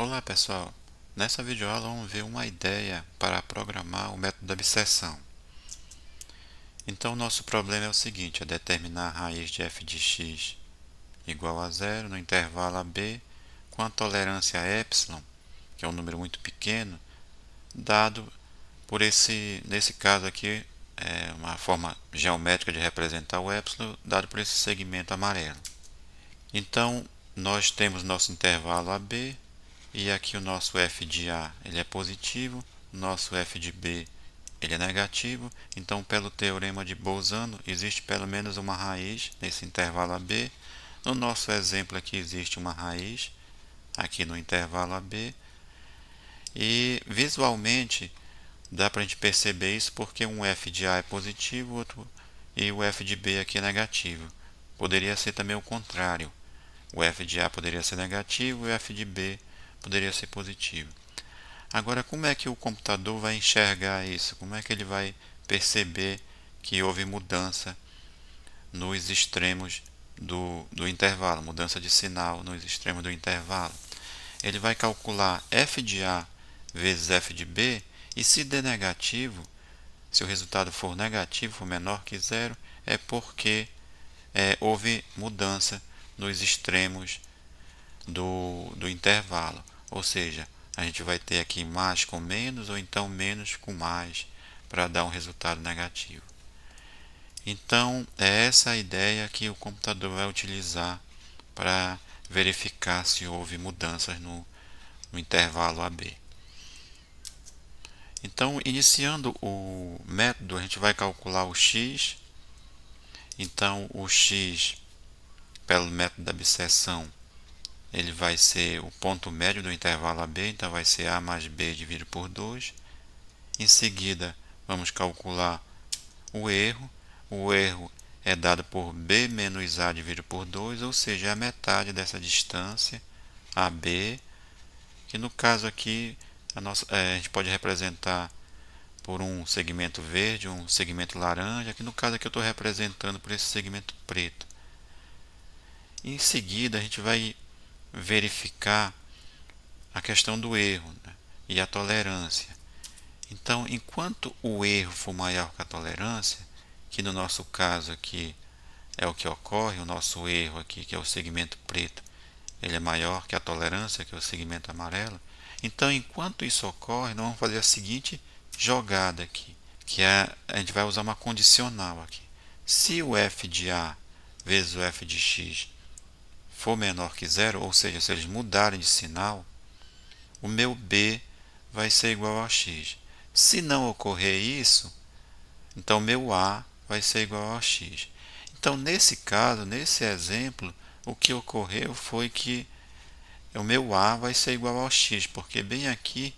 Olá pessoal, nessa videoaula vamos ver uma ideia para programar o método da abscissão. Então o nosso problema é o seguinte, é determinar a raiz de f de x igual a zero no intervalo AB com a tolerância epsilon, que é um número muito pequeno, dado por nesse caso aqui, é uma forma geométrica de representar o epsilon, dado por esse segmento amarelo. Então nós temos nosso intervalo AB, e aqui o nosso f de A ele é positivo, o nosso f de B ele é negativo. Então, pelo teorema de Bolzano, existe pelo menos uma raiz nesse intervalo AB. No nosso exemplo aqui existe uma raiz aqui no intervalo AB. E visualmente dá para a gente perceber isso porque um f de A é positivo e o f de B aqui é negativo. Poderia ser também o contrário. O f de A poderia ser negativo e o f de B poderia ser positivo. Agora, como é que o computador vai enxergar isso? Como é que ele vai perceber que houve mudança nos extremos do intervalo, mudança de sinal nos extremos do intervalo? Ele vai calcular f de A vezes f de B, e se der negativo, se o resultado for negativo, for menor que zero, é porque houve mudança nos extremos do intervalo. Ou seja, a gente vai ter aqui mais com menos ou então menos com mais para dar um resultado negativo. Então, é essa a ideia que o computador vai utilizar para verificar se houve mudanças no intervalo AB. Então, iniciando o método, a gente vai calcular o x. Então, o x, pelo método da abscissão, ele vai ser o ponto médio do intervalo AB, então vai ser A mais B dividido por 2. Em seguida, vamos calcular o erro. O erro é dado por B menos A dividido por 2, ou seja, é a metade dessa distância, AB, que no caso aqui a gente pode representar por um segmento verde, um segmento laranja, que no caso aqui eu estou representando por esse segmento preto. Em seguida, a gente vai verificar a questão do erro, né, e a tolerância. Então, enquanto o erro for maior que a tolerância, que no nosso caso aqui é o que ocorre, o nosso erro aqui, que é o segmento preto, ele é maior que a tolerância, que é o segmento amarelo. Então, enquanto isso ocorre, nós vamos fazer a seguinte jogada aqui, que a gente vai usar uma condicional aqui. Se o f de A vezes o f de x for menor que zero, ou seja, se eles mudarem de sinal, o meu B vai ser igual a x. Se não ocorrer isso, então meu A vai ser igual a x. Então, nesse caso, nesse exemplo, o que ocorreu foi que o meu A vai ser igual ao x, porque bem aqui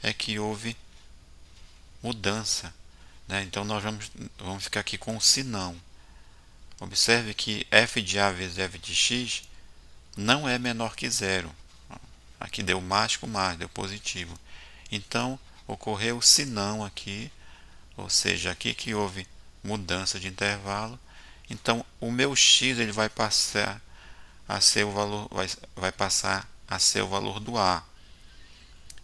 é que houve mudança, né? Então, nós vamos ficar aqui com o sinão. Observe que f de A vezes f de x não é menor que zero. Aqui deu mais com mais, deu positivo. Então, ocorreu o sinão aqui, ou seja, aqui que houve mudança de intervalo. Então, o meu x ele vai passar a ser o valor, vai passar a ser o valor do A.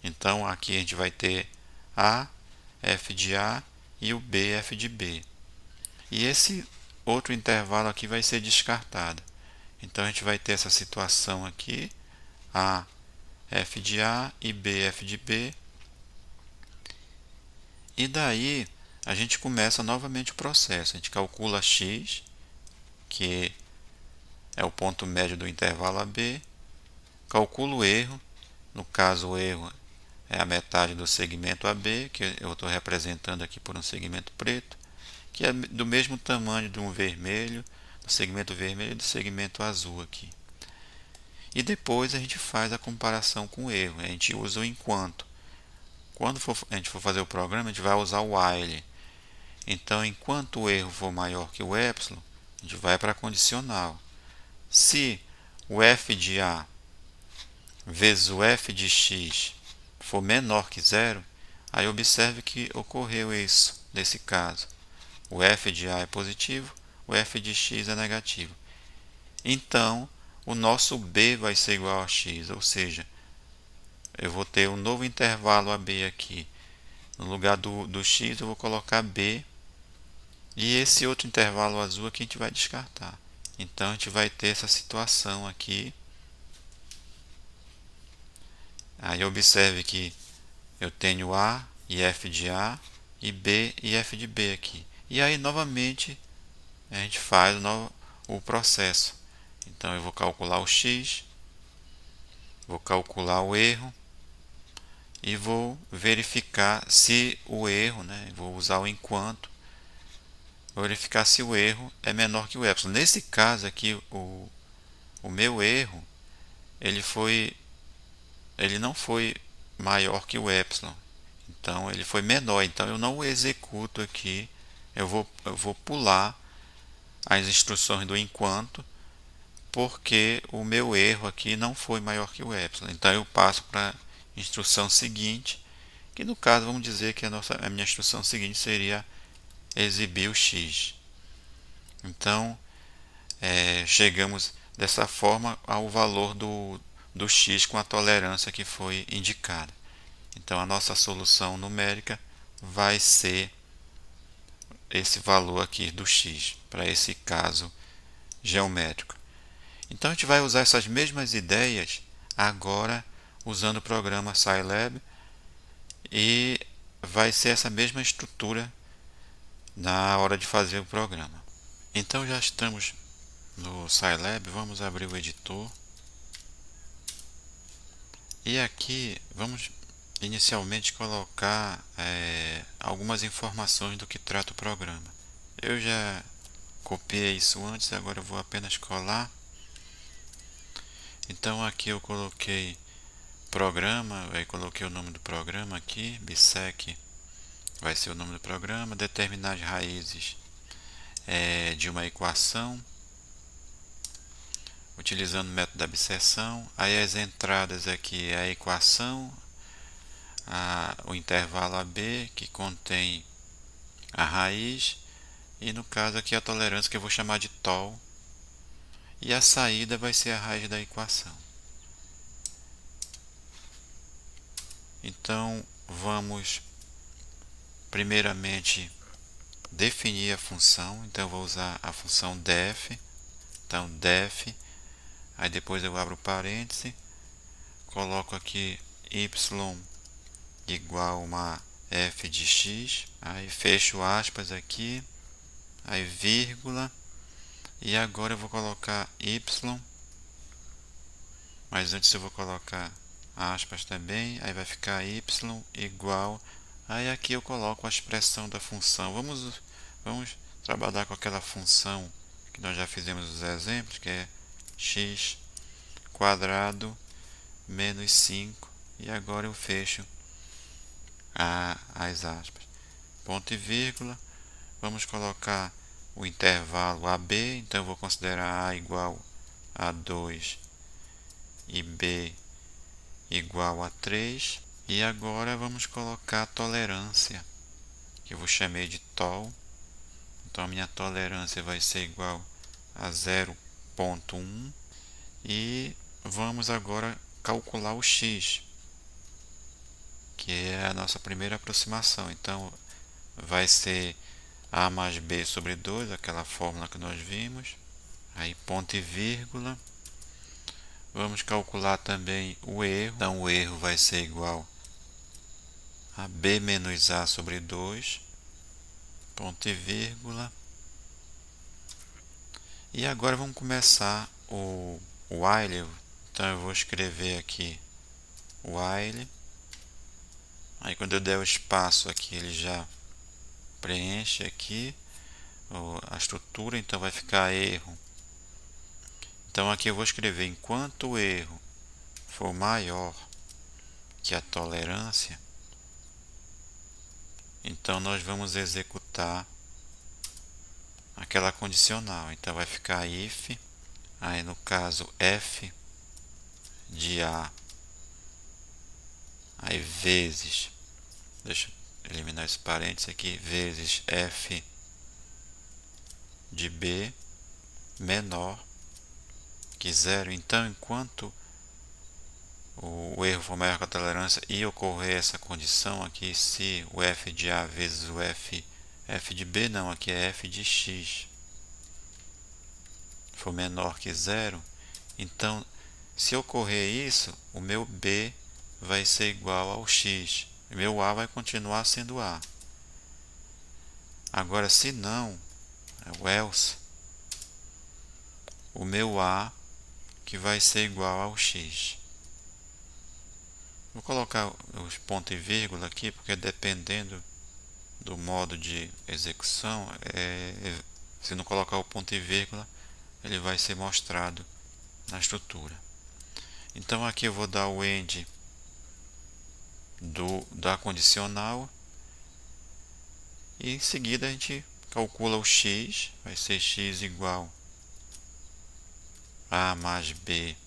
Então, aqui a gente vai ter A, f de A e o B, f de B. E esse outro intervalo aqui vai ser descartado. Então, a gente vai ter essa situação aqui, A, f de A e B, f de B. E daí a gente começa novamente o processo. A gente calcula x, que é o ponto médio do intervalo AB, calcula o erro. No caso, o erro é a metade do segmento AB, que eu estou representando aqui por um segmento preto, que é do mesmo tamanho de um vermelho, do segmento vermelho e do segmento azul aqui. E depois a gente faz a comparação com o erro. A gente usa o enquanto. Quando a gente for fazer o programa, a gente vai usar o while. Então, enquanto o erro for maior que o epsilon, a gente vai para a condicional. Se o f de A vezes o f de x for menor que zero, aí observe que ocorreu isso nesse caso. O f de A é positivo, o f de x é negativo. Então, o nosso b vai ser igual a x, ou seja, eu vou ter um novo intervalo AB aqui. No lugar do x eu vou colocar B. E esse outro intervalo azul aqui a gente vai descartar. Então a gente vai ter essa situação aqui. Aí observe que eu tenho A e F de A e B e F de B aqui. E aí novamente a gente faz o processo. Então eu vou calcular o x, vou calcular o erro e vou verificar se o erro, vou usar o enquanto, vou verificar se o erro é menor que o epsilon. Nesse caso aqui, o meu erro, ele não foi maior que o epsilon. Então ele foi menor, então eu não executo aqui, eu vou pular as instruções do enquanto, porque o meu erro aqui não foi maior que o epsilon. Então eu passo para a instrução seguinte, que no caso vamos dizer que a minha instrução seguinte seria exibir o x. Então chegamos dessa forma ao valor do x com a tolerância que foi indicada. Então a nossa solução numérica vai ser esse valor aqui do x, para esse caso geométrico. Então a gente vai usar essas mesmas ideias agora usando o programa Scilab e vai ser essa mesma estrutura na hora de fazer o programa. Então já estamos no Scilab, vamos abrir o editor. E aqui vamos inicialmente colocar algumas informações do que trata o programa. Eu já copiei isso antes, agora eu vou apenas colar. Então aqui eu coloquei programa, aí coloquei o nome do programa aqui, bisec vai ser o nome do programa, determinar as raízes de uma equação, utilizando o método da abscissão. Aí as entradas aqui é a equação, o intervalo AB, que contém a raiz, e no caso aqui a tolerância, que eu vou chamar de tol, e a saída vai ser a raiz da equação. Então vamos primeiramente definir a função. Então eu vou usar a função def. Então def, aí depois eu abro parêntese, coloco aqui y igual a uma f de x, aí fecho aspas aqui, aí vírgula, e agora eu vou colocar y, mas antes eu vou colocar aspas também, aí vai ficar y igual, aí aqui eu coloco a expressão da função. Vamos trabalhar com aquela função que nós já fizemos os exemplos, que é x quadrado menos 5, e agora eu fecho as aspas, ponto e vírgula. Vamos colocar o intervalo AB, então eu vou considerar A igual a 2 e B igual a 3. E agora vamos colocar a tolerância, que eu chamei de tol. Então a minha tolerância vai ser igual a 0,1. E vamos agora calcular o x, que é a nossa primeira aproximação. Então vai ser A mais B sobre 2, aquela fórmula que nós vimos. Aí ponto e vírgula. Vamos calcular também o erro. Então o erro vai ser igual a B menos A sobre 2, ponto e vírgula. E agora vamos começar o while. Então eu vou escrever aqui while. Aí quando eu der o espaço aqui, ele já preenche aqui a estrutura, então vai ficar erro. Então aqui eu vou escrever enquanto o erro for maior que a tolerância, então nós vamos executar aquela condicional. Então vai ficar if, aí no caso f de A, aí vezes, deixa eu eliminar esse parênteses aqui, vezes f de B menor que 0. Então enquanto o erro for maior que a tolerância e ocorrer essa condição aqui, se o f de A vezes o f de B, não, aqui é f de x, for menor que zero, então, se ocorrer isso, o meu B vai ser igual ao x, e meu A vai continuar sendo A. Agora, se não, o else, o meu A que vai ser igual ao x. Vou colocar os pontos e vírgula aqui, porque dependendo do modo de execução, se não colocar o ponto e vírgula, ele vai ser mostrado na estrutura. Então aqui eu vou dar o end da condicional e em seguida a gente calcula o x, vai ser x igual a mais b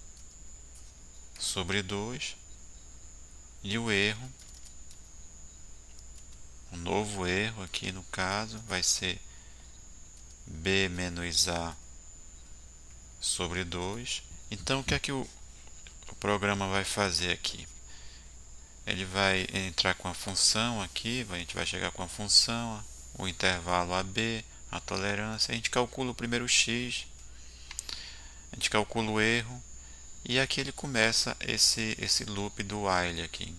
sobre 2 e o erro, um novo erro aqui no caso, vai ser b menos a sobre 2. Então o que é que o programa vai fazer aqui? Ele vai entrar com a função aqui, a gente vai chegar com a função, o intervalo AB, a tolerância, a gente calcula o primeiro x, a gente calcula o erro, e aqui ele começa esse loop do while aqui.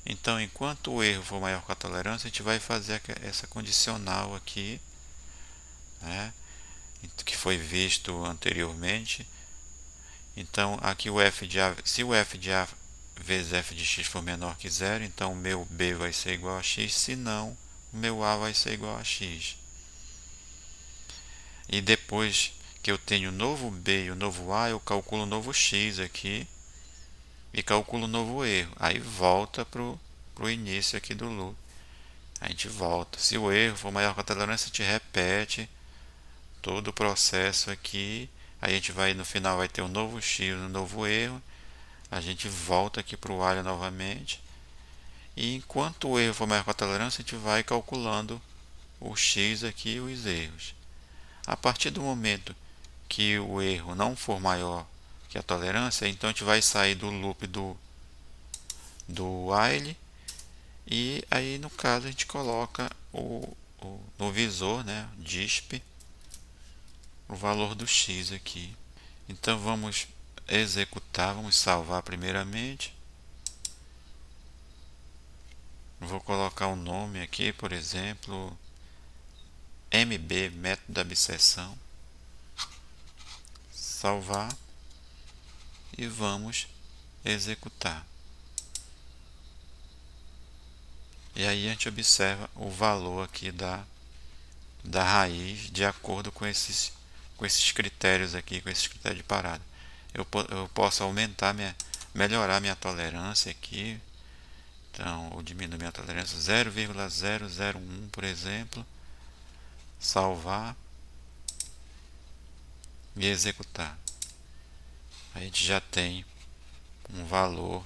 Então, enquanto o erro for maior que a tolerância, a gente vai fazer essa condicional aqui, né, que foi visto anteriormente. Então, aqui o f de A, se o f de A vezes f de x for menor que zero, então o meu b vai ser igual a x, se não, o meu a vai ser igual a x. E depois que eu tenho o novo b e o novo a, eu calculo o novo x aqui e calculo o novo erro. Aí volta para o início aqui do loop. A gente volta. Se o erro for maior que a tolerância, a gente repete todo o processo aqui. Aí a gente vai, no final vai ter um novo x, um novo erro. A gente volta aqui para o while novamente. E enquanto o erro for maior que a tolerância, a gente vai calculando o x aqui e os erros. A partir do momento que o erro não for maior que a tolerância, então a gente vai sair do loop do while, e aí no caso a gente coloca no visor, né, disp, o valor do x aqui. Então vamos executar, vamos salvar primeiramente. Vou colocar um nome aqui, por exemplo, MB, método da abscissão. Salvar e vamos executar. E aí a gente observa o valor aqui da raiz de acordo com esses critérios aqui, com esses critérios de parada. Eu posso melhorar minha tolerância aqui. Então, eu diminuo minha tolerância 0,001, por exemplo. Salvar e executar. Aí a gente já tem um valor,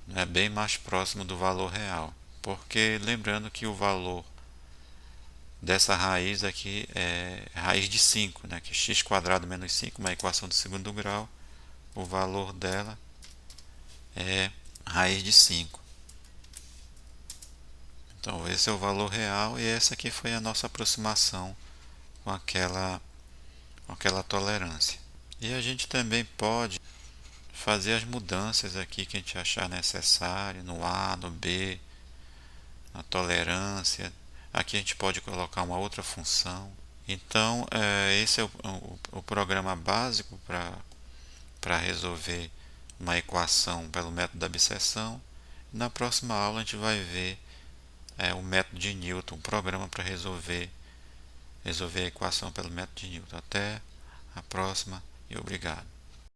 né, bem mais próximo do valor real. Porque lembrando que o valor dessa raiz aqui é raiz de 5, né, que x² menos 5, uma equação do segundo grau, o valor dela é raiz de 5. Então esse é o valor real e essa aqui foi a nossa aproximação com aquela tolerância. E a gente também pode fazer as mudanças aqui que a gente achar necessário, no A, no B, na tolerância. Aqui a gente pode colocar uma outra função. Então, esse é o programa básico para resolver uma equação pelo método da abscissão. Na próxima aula a gente vai ver o método de Newton, um programa para resolver a equação pelo método de Newton. Até a próxima e obrigado.